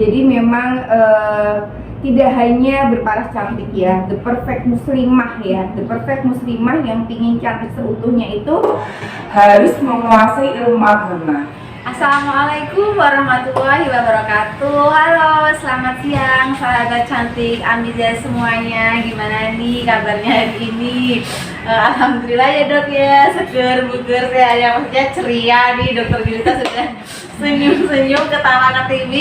Jadi memang tidak hanya berparas cantik ya, the perfect muslimah ya, the perfect muslimah yang pingin cantik seutuhnya itu harus menguasai ilmu agama. Assalamualaikum warahmatullahi wabarakatuh. Halo, selamat siang sahabat cantik Amiza semuanya. Gimana nih kabarnya hari ini? Alhamdulillah ya dok ya, seger buger saya, maksudnya ceria nih. Dokter Julita sudah senyum-senyum ketawa ke TV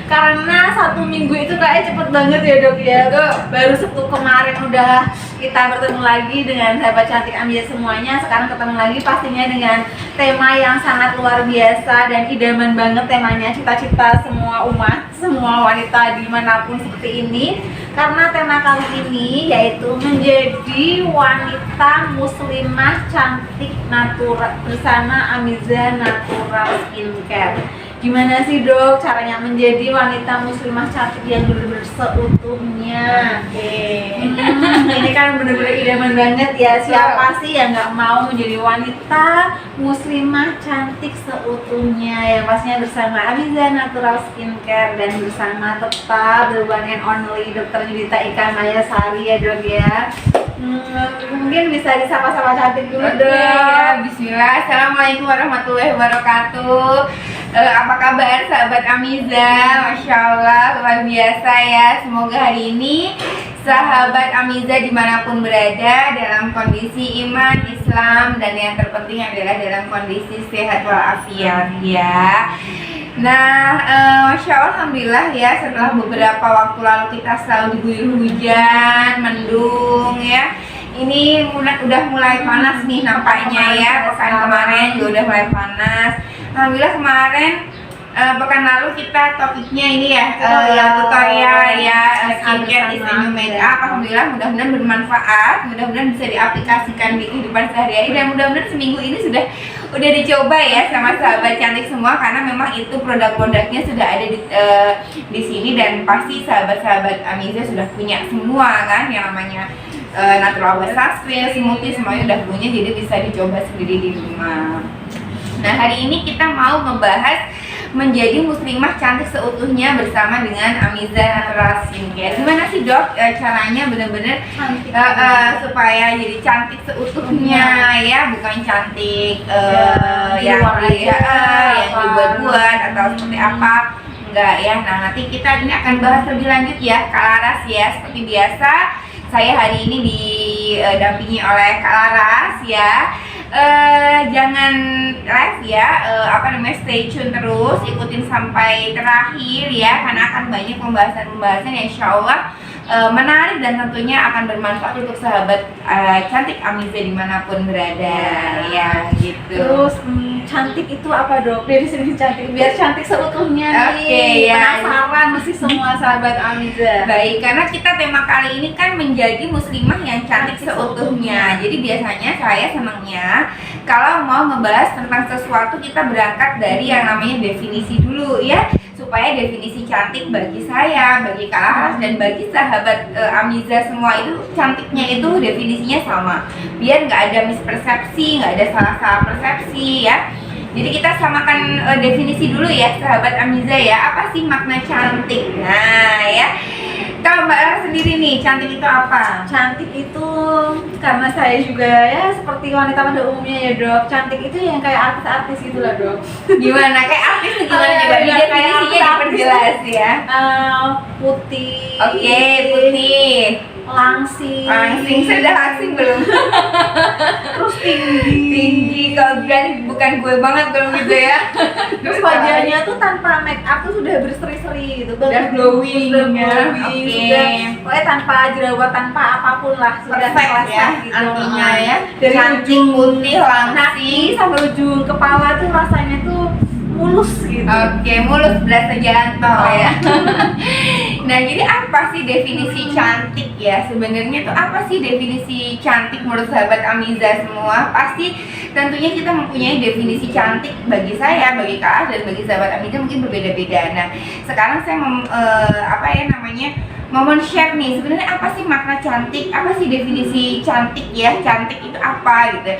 karena 1 minggu itu kayak cepet banget ya dok ya. Baru Sabtu kemarin udah kita bertemu lagi dengan sahabat cantik Amiza semuanya. Sekarang ketemu lagi pastinya dengan tema yang sangat luar biasa dan idaman banget temanya, cita-cita semua umat, semua wanita dimanapun seperti ini. Karena tema kali ini yaitu menjadi wanita muslimah cantik natural bersama Amiza Natural Skincare. Gimana sih dok caranya menjadi wanita muslimah cantik yang benar-benar seutuhnya? Ini kan benar-benar idaman banget ya. Siapa sih yang nggak mau menjadi wanita muslimah cantik seutuhnya? Yang pastinya bersama Amiza Natural Skincare dan bersama tetap the one and only Dr. Julita Ika Maya Sari ya dok ya. Mungkin bisa disapa-sapa cantik dulu dok. Ya, bismillah. Assalamualaikum warahmatullahi wabarakatuh. Apa kabar sahabat Amiza? Masya Allah, luar biasa ya. Semoga hari ini sahabat Amiza dimanapun berada dalam kondisi iman, Islam, dan yang terpenting adalah dalam kondisi sehat walafiat ya. Nah, Masya Allah, Alhamdulillah ya, setelah beberapa waktu lalu kita selalu diguyur hujan, mendung ya. Ini udah mulai panas nih nampaknya ya. Pekan kemarin juga udah mulai panas. Alhamdulillah kemarin pekan lalu kita topiknya ini ya, tutorial ya, skincare is the new makeup. Alhamdulillah mudah-mudahan bermanfaat, mudah-mudahan bisa diaplikasikan di kehidupan sehari-hari, dan mudah-mudahan seminggu ini udah dicoba ya sama sahabat cantik semua, karena memang itu produk-produknya sudah ada di sini, dan pasti sahabat-sahabat Amiza sudah punya semua kan yang namanya natural sunscreen, smoothie, semuanya udah punya, jadi bisa dicoba sendiri di rumah. Nah, hari ini kita mau membahas menjadi muslimah cantik seutuhnya bersama dengan Amiza Natural Skincare. Gimana sih dok caranya bener-bener supaya jadi cantik seutuhnya ya, bukan cantik yang dibuat-buat atau seperti apa, enggak ya. Nah, nanti kita ini akan bahas lebih lanjut ya Kak Laras ya. Seperti biasa saya hari ini didampingi oleh Kak Laras ya. Jangan live ya, stay tune terus, ikutin sampai terakhir ya, karena akan banyak pembahasan-pembahasan yang insya Allah menarik dan tentunya akan bermanfaat untuk sahabat cantik Amiza dimanapun berada ya gitu. Terus cantik itu apa dok? Dari sini cantik biar cantik seutuhnya nih. Ya. Penasaran mesti semua sahabat Amiza. Baik, karena kita tema kali ini kan menjadi muslimah yang cantik seutuhnya. Jadi biasanya saya senangnya kalau mau membahas tentang sesuatu kita berangkat dari yang namanya definisi dulu ya, supaya definisi cantik bagi saya, bagi Kak Laras, dan bagi sahabat Amiza semua itu cantiknya itu definisinya sama, biar nggak ada mispersepsi, nggak ada salah-salah persepsi ya. Jadi kita samakan definisi dulu ya sahabat Amiza ya, apa sih makna cantik? Nah ya, kalau Mbak Laras sendiri nih, cantik itu apa? Cantik itu karena saya juga ya seperti wanita pada umumnya ya dok. Cantik itu yang kayak artis-artis gitu lah dok. Gimana? Kayak artis tuh gimana? Coba definisinya diperjelas ya. Putih. Oke, putih. Langsing. Sudah langsing belum? Terus tinggi. Kalau berani bukan gue banget dong gitu ya. Terus wajahnya tuh tanpa make up tuh sudah berseri-seri gitu, udah glowing ya. Sudah pokoknya tanpa jerawat, tanpa apapun lah, sudah perfect ya gitu. artinya ya. Dari Cantik, putih, langsing sampai ujung kepala tuh rasanya tuh mulus gitu. Oke, mulus belas jalan tol ya. Nah, jadi apa sih definisi cantik ya? Sebenarnya tuh apa sih definisi cantik menurut sahabat Amiza semua? Pasti tentunya kita mempunyai definisi cantik. Bagi saya, bagi Kak, dan bagi sahabat Amiza mungkin berbeda-beda. Nah, sekarang saya mau men-share nih sebenarnya apa sih makna cantik, apa sih definisi cantik ya, cantik itu apa gitu.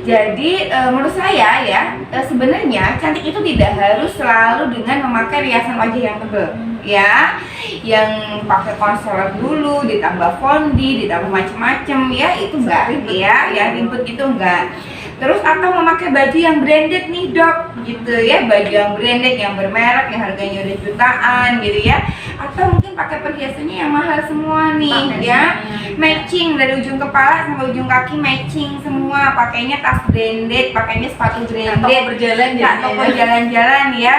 Jadi menurut saya ya sebenarnya cantik itu tidak harus selalu dengan memakai riasan wajah yang tebal ya, yang pakai concealer dulu, ditambah fondi, ditambah macem-macem ya, itu enggak ya, yang ribet gitu enggak. Terus atau memakai baju yang branded nih dok, gitu ya, baju yang branded, yang bermerek, yang harganya udah jutaan gitu ya, atau mungkin pakai perhiasannya yang mahal semua nih ya, matching dari ujung kepala sampai ujung kaki matching semua, pakainya tas branded, pakainya sepatu branded, toko jalan-jalan ya,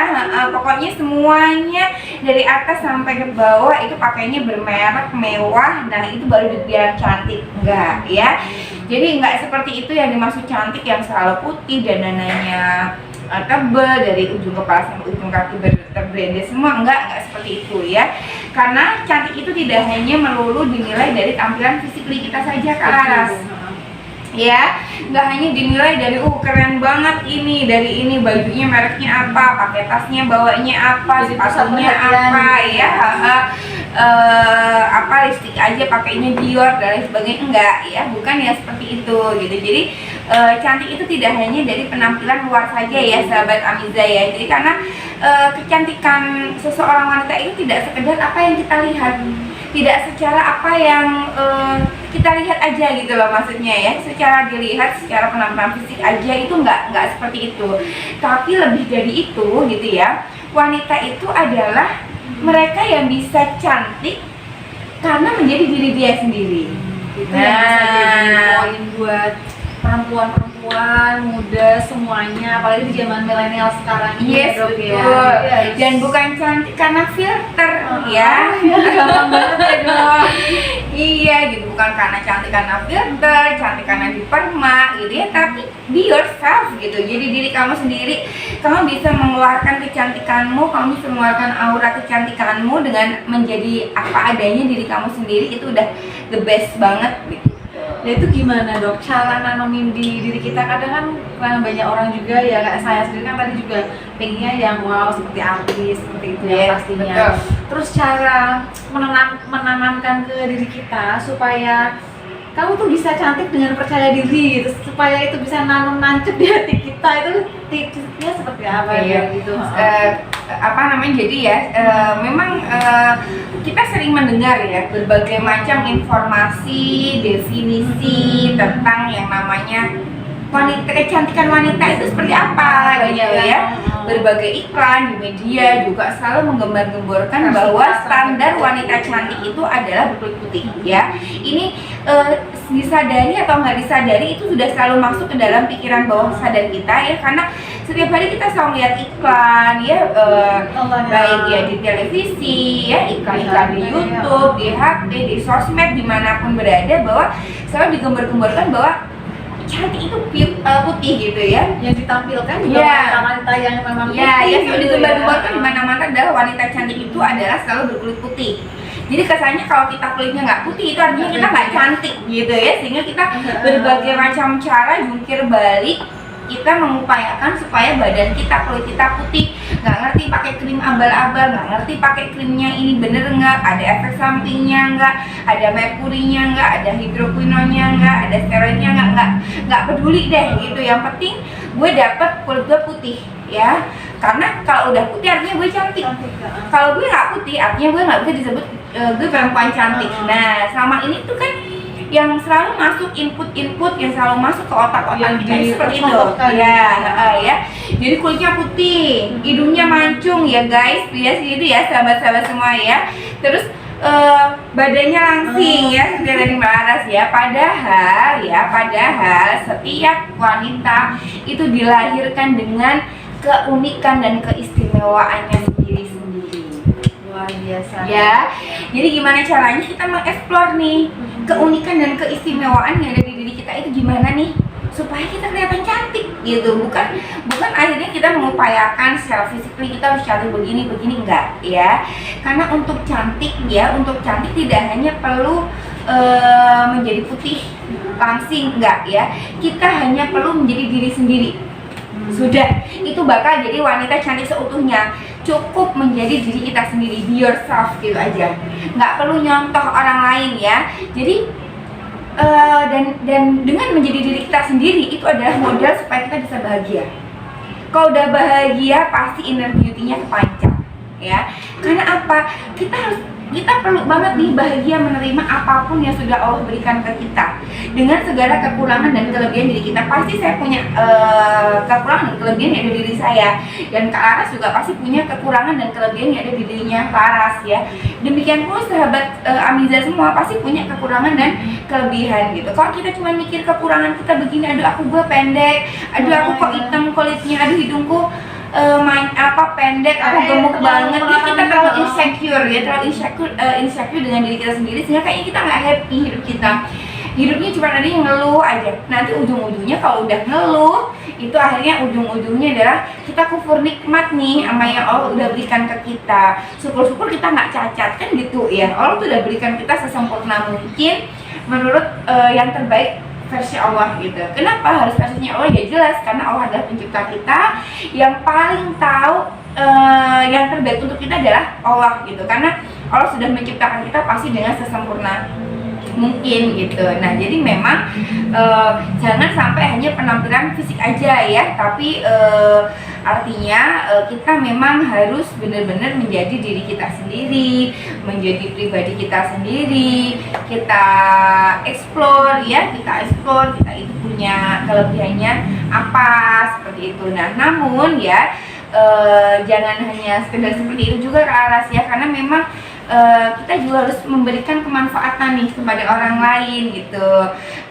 pokoknya semuanya dari atas sampai ke bawah itu pakainya bermerek mewah. Nah itu baru dibilang cantik, enggak ya. Jadi nggak seperti itu yang dimaksud cantik yang selalu putih dan dananya tebal dari ujung kepala sampai ujung kaki terbranded semua, enggak seperti itu ya. Karena cantik itu tidak hanya melulu dinilai dari tampilan fisik kita saja Kak Laras. Ya, nggak hanya dinilai dari keren banget ini, dari ini bajunya mereknya apa, pakai tasnya bawanya apa, sepatunya apa ya, apa lipstick aja pakainya Dior dan lain sebagainya, enggak ya, bukan ya seperti itu gitu. Jadi cantik itu tidak hanya dari penampilan luar saja ya sahabat Amiza ya. Jadi karena kecantikan seseorang wanita itu tidak sekedar apa yang kita lihat, tidak secara apa yang kita lihat aja gitu loh maksudnya ya, secara dilihat, secara penampilan fisik aja itu nggak seperti itu, tapi lebih dari itu gitu ya. Wanita itu adalah mereka yang bisa cantik karena menjadi diri dia sendiri. Itu yang bisa jadi poin buat perempuan-perempuan muda semuanya, apalagi di zaman milenial sekarang ini. Yes, dok, betul. ya. Dan bukan cantik karena filter ya. Gampang banget ya dok. Iya gitu, bukan karena cantik karena filter, cantik karena dipermak gitu ya, tapi be yourself gitu. Jadi diri kamu sendiri, kamu bisa mengeluarkan kecantikanmu, kamu bisa mengeluarkan aura kecantikanmu dengan menjadi apa adanya diri kamu sendiri, itu udah the best banget gitu. Ya itu gimana dok, cara nanomin di diri kita? Kadang kan banyak orang juga ya, kayak saya sendiri kan tadi juga pengennya yang wow seperti artis, seperti itu ya pastinya. Betul. Terus cara menanamkan ke diri kita supaya kamu tuh bisa cantik dengan percaya diri gitu, supaya itu bisa nancep di hati kita, itu tipsnya seperti apa ya gitu? Apa namanya, jadi ya memang kita sering mendengar ya berbagai macam informasi, definisi tentang yang namanya wanita, kecantikan wanita itu seperti apa gitu ya. Berbagai iklan di media juga selalu menggembar-gemborkan bahwa standar wanita cantik itu adalah berkulit putih ya. Ini disadari atau nggak disadari itu sudah selalu masuk ke dalam pikiran bawah sadar kita ya, karena setiap hari kita selalu lihat iklan ya, baik ya di televisi ya, iklan-iklan di YouTube, di HP, di sosmed, dimanapun berada, bahwa selalu digembar-gemborkan bahwa cantik itu putih gitu ya, yang ditampilkan juga wanita-wanita yang memang putih ya gitu digembar-gemborkan di mana-mana adalah wanita cantik itu adalah selalu berkulit putih. Jadi kesannya kalau kita kulitnya nggak putih itu artinya kita nggak cantik gitu ya, sehingga kita berbagai macam cara jungkir balik kita mengupayakan supaya badan kita, kulit kita putih. Nggak ngerti pakai krim abal-abal, nggak ngerti pakai krimnya ini bener nggak, ada efek sampingnya nggak, ada merkurinya nggak, ada hidroquinonya nggak, ada steroidnya nggak peduli deh gitu. Yang penting gue dapet kulit gue putih ya, karena kalau udah putih artinya gue cantik. Kalau gue nggak putih artinya gue nggak bisa disebut gue perempuan cantik. Nah selama ini tuh kan yang selalu masuk input yang selalu masuk ke otak-otak kita seperti itu ya. Jadi kulitnya putih, hidungnya mancung ya guys, biasa gitu ya sahabat-sahabat semua ya. Terus badannya langsing ya, seperti dari Mbak Laras ya. Padahal setiap wanita itu dilahirkan dengan keunikan dan keistimewaannya sendiri-sendiri. Luar biasa ya. Jadi gimana caranya kita mengeksplor nih keunikan dan keistimewaan yang ada di diri kita itu gimana nih supaya kita kelihatan cantik gitu. Bukan akhirnya kita mengupayakan secara fisik kita harus cantik begini enggak ya. Karena untuk cantik tidak hanya perlu menjadi putih langsing enggak ya. Kita hanya perlu menjadi diri sendiri. Sudah, itu bakal jadi wanita cantik seutuhnya. Cukup menjadi diri kita sendiri, be yourself gitu aja. Nggak perlu nyontoh orang lain ya. Jadi dan dengan menjadi diri kita sendiri itu adalah modal supaya kita bisa bahagia. Kalau udah bahagia pasti inner beauty-nya kepancar. ya. Karena apa? Kita perlu banget nih bahagia menerima apapun yang sudah Allah berikan ke kita dengan segala kekurangan dan kelebihan diri kita. Pasti saya punya kekurangan dan kelebihan yang ada di diri saya, dan Kak Laras juga pasti punya kekurangan dan kelebihan yang ada di dirinya Kak Laras ya. Demikian pula sahabat Amiza semua pasti punya kekurangan dan kelebihan gitu. Kalau kita cuma mikir kekurangan kita begini, aduh gue pendek, aduh aku kok hitam kulitnya, aduh hidungku pendek, aku gemuk banget, ya kita terlalu insecure ya, terlalu insecure dengan diri kita sendiri, sehingga kayaknya kita nggak happy hidup kita. Hidupnya cuma ada yang ngeluh aja. Nanti ujung-ujungnya kalau udah ngeluh, itu akhirnya ujung-ujungnya adalah kita kufur nikmat nih sama yang Allah udah berikan ke kita. Syukur-syukur kita nggak cacat kan gitu ya. Allah tuh udah berikan kita sesempurna mungkin menurut yang terbaik versi Allah gitu. Kenapa harus versinya Allah? Ya jelas karena Allah adalah pencipta kita, yang paling tahu yang terbaik untuk kita adalah Allah gitu. Karena Allah sudah menciptakan kita pasti dengan sesempurna mungkin gitu. Nah jadi memang jangan sampai hanya penampilan fisik aja ya, tapi artinya kita memang harus benar-benar menjadi diri kita sendiri, menjadi pribadi kita sendiri, kita explore ya, kita itu punya kelebihannya apa seperti itu. Nah namun ya jangan hanya sekedar seperti itu juga Kak Laras ya, karena memang kita juga harus memberikan kemanfaatan nih kepada orang lain gitu.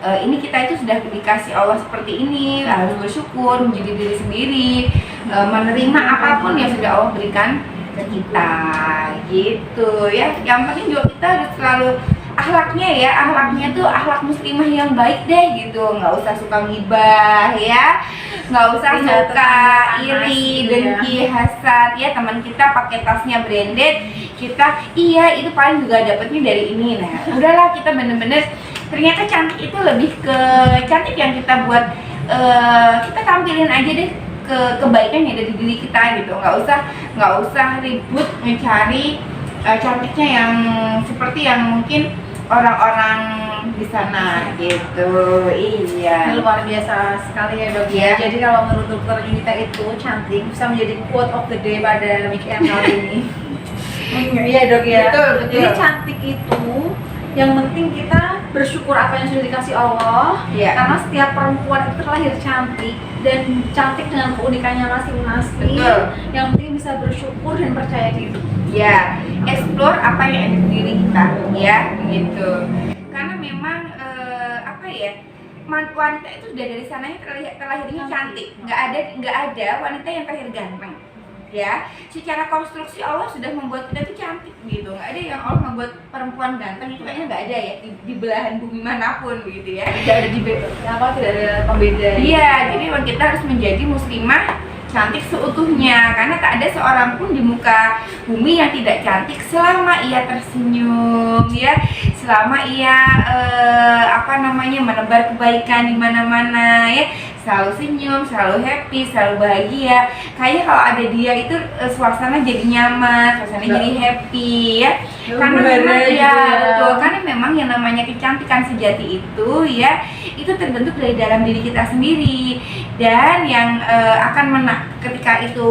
Ini kita itu sudah dikasih Allah seperti ini, harus bersyukur, menjadi diri sendiri, menerima apapun yang sudah Allah berikan ke kita gitu ya. Yang penting juga kita harus selalu akhlaknya tuh akhlak muslimah yang baik deh gitu. Nggak usah suka ngibah ya, nggak usah suka iri, dengki, hasad ya. Teman kita pakai tasnya branded, kita iya itu paling juga dapatnya dari ini. Nah udahlah, kita bener-bener ternyata cantik itu lebih ke cantik yang kita buat, kita tampilin aja deh kebaikan yang ada di diri kita gitu. Nggak usah ribut mencari cantiknya yang seperti yang mungkin orang-orang di sana gitu. Iya. Luar biasa sekali ya dok ya. Jadi kalau menurut dokter Yunita itu cantik bisa menjadi quote of the day pada weekend kali ini. Iya dok ya. Betul. Jadi cantik itu yang penting kita bersyukur apa yang sudah dikasih Allah. Karena setiap perempuan itu terlahir cantik dan cantik dengan keunikannya masing-masing. Yang penting bisa bersyukur dan percaya diri. Ya, explore apa yang ada di diri kita ya gitu. Karena memang wanita itu sudah dari sananya terlahirnya cantik. Nggak ada wanita yang terlahir ganteng. Ya, secara konstruksi Allah sudah membuat kita tuh cantik gitu. Nggak ada yang Allah membuat perempuan ganteng, itu kayaknya nggak ada ya di belahan bumi manapun begitu ya. Tidak ada pembeda. Iya, jadi kita harus menjadi muslimah cantik seutuhnya, karena tak ada seorang pun di muka bumi yang tidak cantik selama ia tersenyum ya, selama ia menebar kebaikan di mana-mana ya, selalu senyum, selalu happy, selalu bahagia. Kayaknya kalau ada dia itu suasana jadi nyaman, suasana jadi happy ya. Karena memang betul, karena memang yang namanya kecantikan sejati itu ya, itu terbentuk dari dalam diri kita sendiri, dan yang ketika itu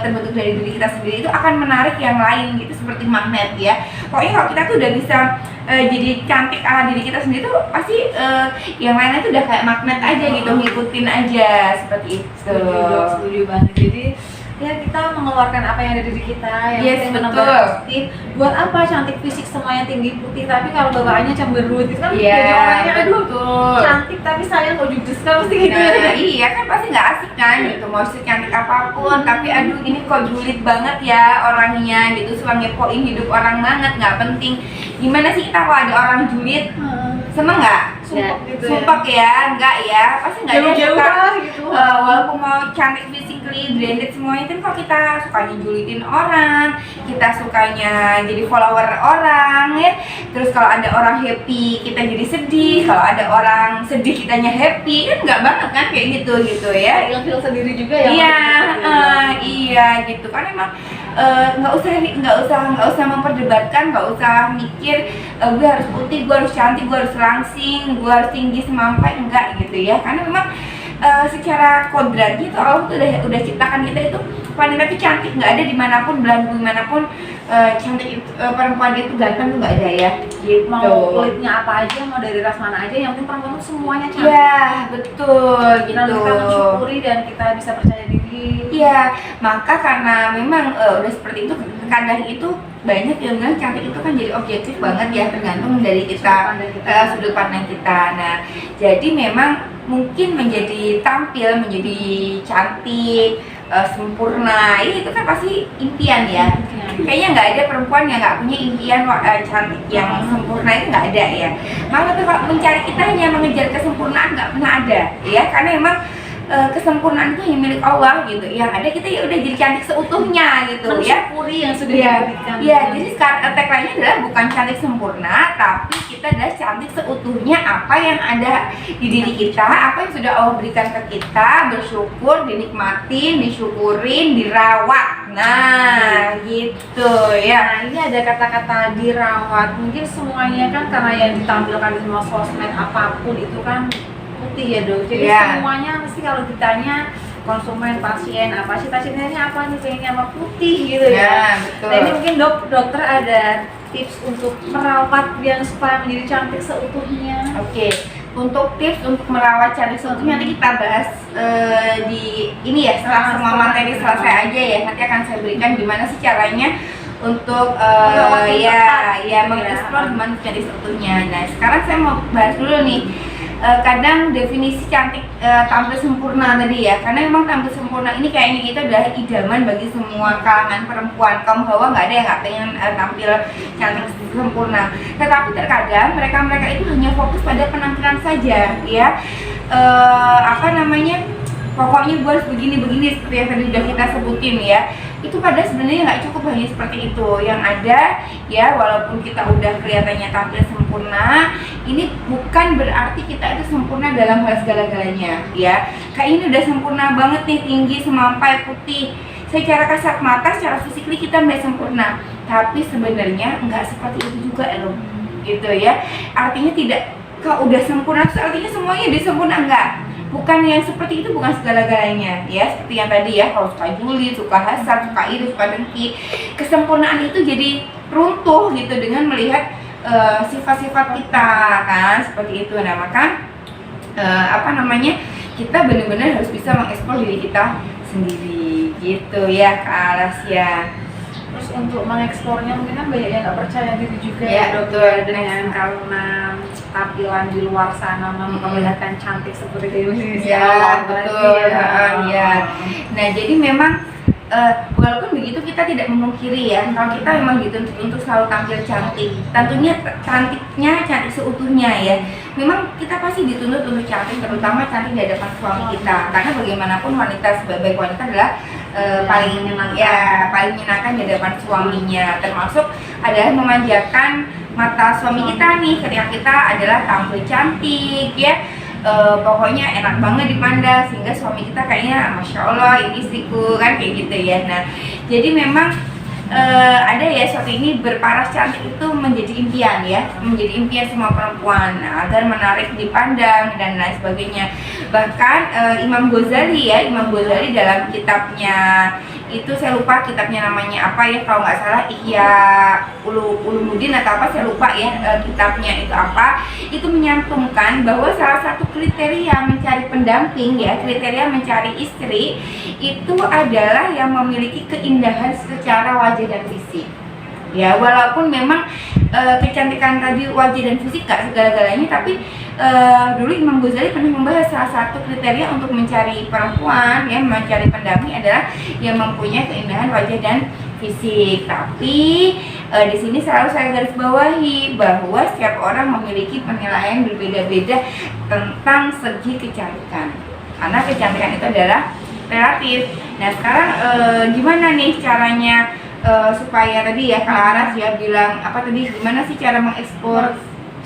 terbentuk dari diri kita sendiri itu akan menarik yang lain gitu, seperti magnet ya. Pokoknya kalau kita tuh udah bisa jadi cantik ala diri kita sendiri tuh pasti yang lainnya tuh udah kayak magnet aja gitu, ngikutin aja seperti itu. Setuju banget. Jadi ya kita mengeluarkan apa yang ada di diri kita, yang menambah positif. Buat apa cantik fisik semua yang tinggi putih, tapi kalau bawaannya cemberut itu kan jadi orangnya aduh cantik tapi sayang kok judes kan pasti gitu ya. Iya kan pasti nggak asik kan gitu, mau secantik apapun tapi aduh ini kok julid banget ya orangnya gitu, suka ngepoin hidup orang banget, nggak penting. Gimana sih kita kalau ada orang julid? Seneng nggak? Sumpah ya, enggak ya, pasti nggak ada yang suka gitu. Walaupun mau cantik physically, branded semuanya, kan kalau kita sukanya julitin orang, kita sukanya jadi follower orang ya. Terus kalau ada orang happy kita jadi sedih, kalau ada orang sedih kitanya happy, kan nggak banget kan kayak gitu ya. Feel sendiri juga ya. Iya gitu kan. Emang nggak usah memperdebatkan, nggak usah mikir gue harus putih, gue harus cantik, gue harus langsing, gue harus tinggi semampai, enggak gitu ya. Karena memang secara kodratnya itu Allah tuh udah ciptakan kita itu wanita itu cantik, nggak ada dimanapun belahan bumi manapun cantik perempuan itu ganteng tuh nggak ada ya gitu. Mau kulitnya apa aja, mau dari ras mana aja, yang penting perempuan tuh semuanya cantik. Iya betul gitu. Lalu kita mensyukuri dan kita bisa percaya diri. Iya, maka karena memang udah seperti itu, kadang itu banyak yang bilang cantik itu kan jadi objektif banget ya, tergantung dari kita, sudut pandang kita. Nah, jadi memang mungkin menjadi tampil, menjadi cantik, sempurna, itu kan pasti impian ya. Kayaknya nggak ada perempuan yang nggak punya impian cantik yang sempurna, itu nggak ada ya. Malah tuh kalau mencari, kita hanya mengejar kesempurnaan nggak pernah ada ya, karena memang kesempurnaan itu hanya milik Allah gitu. Yang ada kita ya udah jadi cantik seutuhnya gitu ya. Mensyukuri yang sudah diberikan. Iya, jadi sekarang tagline-nya adalah bukan cantik sempurna, tapi kita adalah cantik seutuhnya apa yang ada di diri kita, apa yang sudah Allah berikan ke kita, bersyukur, dinikmatin, disyukurin, dirawat. Nah, gitu ya. Nah, ini ada kata-kata dirawat. Mungkin semuanya kan karena yang ditampilkan di semua sosmed apapun itu kan putih ya dok. Jadi semuanya mesti kalau ditanya konsumen, pasien, apa sih pasiennya ini apa nih, pengennya apa, putih gitu ya. Betul. Nah ini mungkin dokter ada tips untuk merawat yang supaya menjadi cantik seutuhnya. Oke. Untuk tips untuk merawat cantik seutuhnya nanti kita bahas di ini ya, setelah semua materi selesai aja ya. Nanti akan saya berikan gimana sih caranya untuk mengeksplor gimana cantik seutuhnya. Nah sekarang saya mau bahas dulu nih. Kadang definisi cantik tampil sempurna tadi ya, karena memang tampil sempurna ini kayaknya itu adalah idaman bagi semua kalangan perempuan. Kaum hawa nggak ada yang nggak pengen tampil cantik sempurna, tetapi terkadang mereka itu hanya fokus pada penampilan saja ya. Pokoknya gue harus begini seperti yang tadi udah kita sebutin ya. Itu padahal sebenarnya nggak cukup hanya seperti itu. Yang ada ya, walaupun kita udah kelihatannya tampil sempurna, ini bukan berarti kita itu sempurna dalam hal segala-galanya ya. Kayak ini udah sempurna banget nih, tinggi, semampai, putih. Secara kasat mata, secara fisikly kita melihat sempurna, tapi sebenarnya nggak seperti itu juga loh, gitu ya. Artinya tidak, kalau udah sempurna itu artinya semuanya udah sempurna, enggak. Bukan yang seperti itu, bukan segala-galanya ya. Seperti yang tadi ya, kalau suka julid, suka hasad, suka iri, suka dengki, kesempurnaan itu jadi runtuh gitu dengan melihat sifat-sifat kita kan, seperti itu. Nah maka kita benar-benar harus bisa mengeksplor diri kita sendiri gitu ya Kak Alasya. Terus untuk mengeksplornya mungkin kan banyak yang nggak percaya diri juga ya, dokter, dengan karena tampilan di luar sana memperlihatkan cantik seperti ini. Ya betul ya. Nah jadi memang walaupun begitu kita tidak memungkiri ya, kalau kita memang dituntut untuk selalu tampil cantik, tentunya cantiknya cantik seutuhnya ya. Memang kita pasti dituntut untuk cantik, terutama cantik di hadapan suami kita, karena bagaimanapun wanita sebagai wanita adalah paling menyenangkan di hadapan suaminya, termasuk adalah memanjakan mata suami kita nih ketika kita adalah tampil cantik ya. Pokoknya enak banget dipandang sehingga suami kita kayaknya masya Allah ini istriku kan, kayak gitu ya. Nah jadi memang ada ya, suatu ini berparas cantik itu menjadi impian ya, menjadi impian semua perempuan agar menarik dipandang dan lain sebagainya. Bahkan Imam Ghazali dalam kitabnya itu, saya lupa kitabnya namanya apa ya, kalau nggak salah Ihya Ulumuddin atau apa, saya lupa ya kitabnya itu apa. Itu menyantumkan bahwa salah satu kriteria mencari pendamping ya, kriteria mencari istri itu adalah yang memiliki keindahan secara wajah dan fisik ya. Walaupun memang kecantikan tadi wajah dan fisik gak segala-galanya, tapi dulu Imam Ghazali pernah membahas salah satu kriteria untuk mencari perempuan ya, mencari pendamping adalah yang mempunyai keindahan wajah dan fisik. Tapi di sini selalu saya garis bawahi bahwa setiap orang memiliki penilaian berbeda-beda tentang segi kecantikan, karena kecantikan itu adalah relatif. Nah sekarang gimana nih caranya supaya tadi ya Kak Aras ya bilang apa tadi, gimana sih cara mengeksplor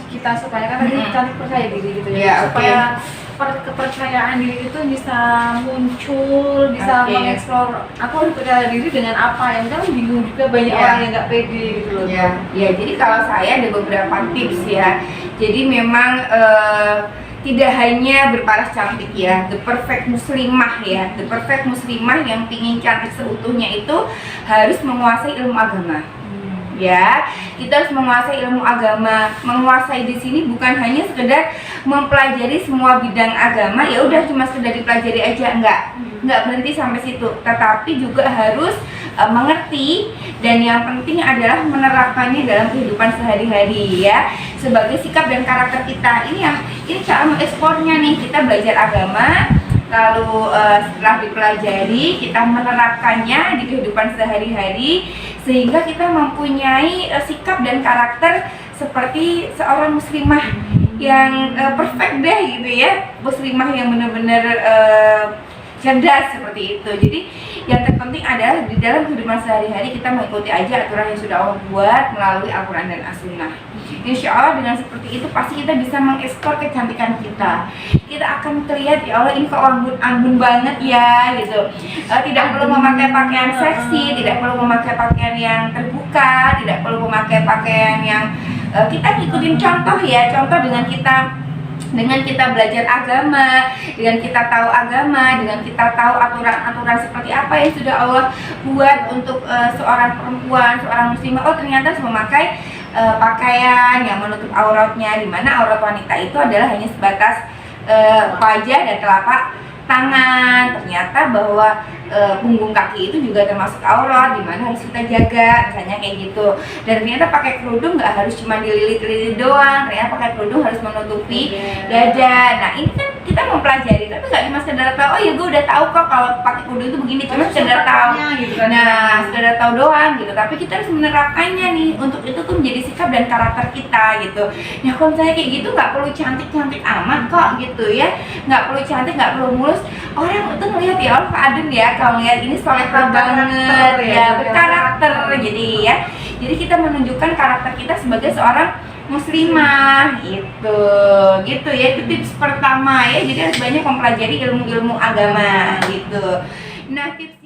kita supaya kan tadi cantik percaya diri gitu ya, supaya kepercayaan diri itu bisa muncul, bisa mengeksplor aku harus percaya diri dengan apa, yang kan bingung juga banyak orang yang nggak pede gitu loh. Ya jadi kalau saya ada beberapa tips ya. Jadi memang tidak hanya berparas cantik ya, the perfect muslimah ya, the perfect muslimah yang pingin cantik seutuhnya itu harus menguasai ilmu agama. Ya, kita harus menguasai ilmu agama. Menguasai di sini bukan hanya sekedar mempelajari semua bidang agama, ya udah cuma sekedar dipelajari aja, enggak berhenti sampai situ, tetapi juga harus mengerti, dan yang penting adalah menerapkannya dalam kehidupan sehari-hari ya, sebagai sikap dan karakter kita. Ini cara mengeksplornya nih, kita belajar agama, lalu setelah dipelajari kita menerapkannya di kehidupan sehari-hari sehingga kita mempunyai sikap dan karakter seperti seorang muslimah yang perfect deh gitu ya, muslimah yang benar-benar cerdas seperti itu. Jadi yang terpenting adalah di dalam kehidupan sehari-hari kita mengikuti aja aturan yang sudah Allah buat melalui Al-Quran dan As-Sunnah. Insya Allah dengan seperti itu pasti kita bisa mengeksplor kecantikan kita. Kita akan terlihat, ya Allah ini kok anggun banget ya gitu. Tidak perlu memakai pakaian seksi, tidak perlu memakai pakaian yang terbuka, tidak perlu memakai pakaian yang kita ngikutin contoh ya, contoh dengan kita belajar agama, dengan kita tahu agama, dengan kita tahu aturan-aturan seperti apa yang sudah Allah buat untuk seorang perempuan, seorang muslimah. Oh ternyata harus memakai pakaian yang menutup auratnya, di mana aurat wanita itu adalah hanya sebatas wajah dan telapak tangan. Ternyata bahwa punggung kaki itu juga termasuk aurat, dimana harus kita jaga, misalnya kayak gitu. Dan ternyata pakai kerudung nggak harus cuma dililit-lilit doang, ternyata pakai kerudung harus menutupi dada. Nah ini kan kita mempelajari, tapi nggak cuma sekedar tahu, oh ya gue udah tahu kok kalau pakai kerudung itu begini, cuma sekedar tahu gitu kan. Nah sekedar tahu doang gitu, tapi kita harus menerapkannya nih, untuk itu tuh menjadi sikap dan karakter kita gitu. Nah kalau misalnya kayak gitu nggak perlu cantik-cantik amat kok gitu ya, nggak perlu cantik, nggak perlu mulus. Orang itu ngelihat ya, Allah Adem ya kalau ngelihat ini solehah banget ya, berkarakter. Jadi kita menunjukkan karakter kita sebagai seorang muslimah gitu ya. Itu tips pertama ya, jadi harus banyak mempelajari ilmu-ilmu agama gitu. Nah tips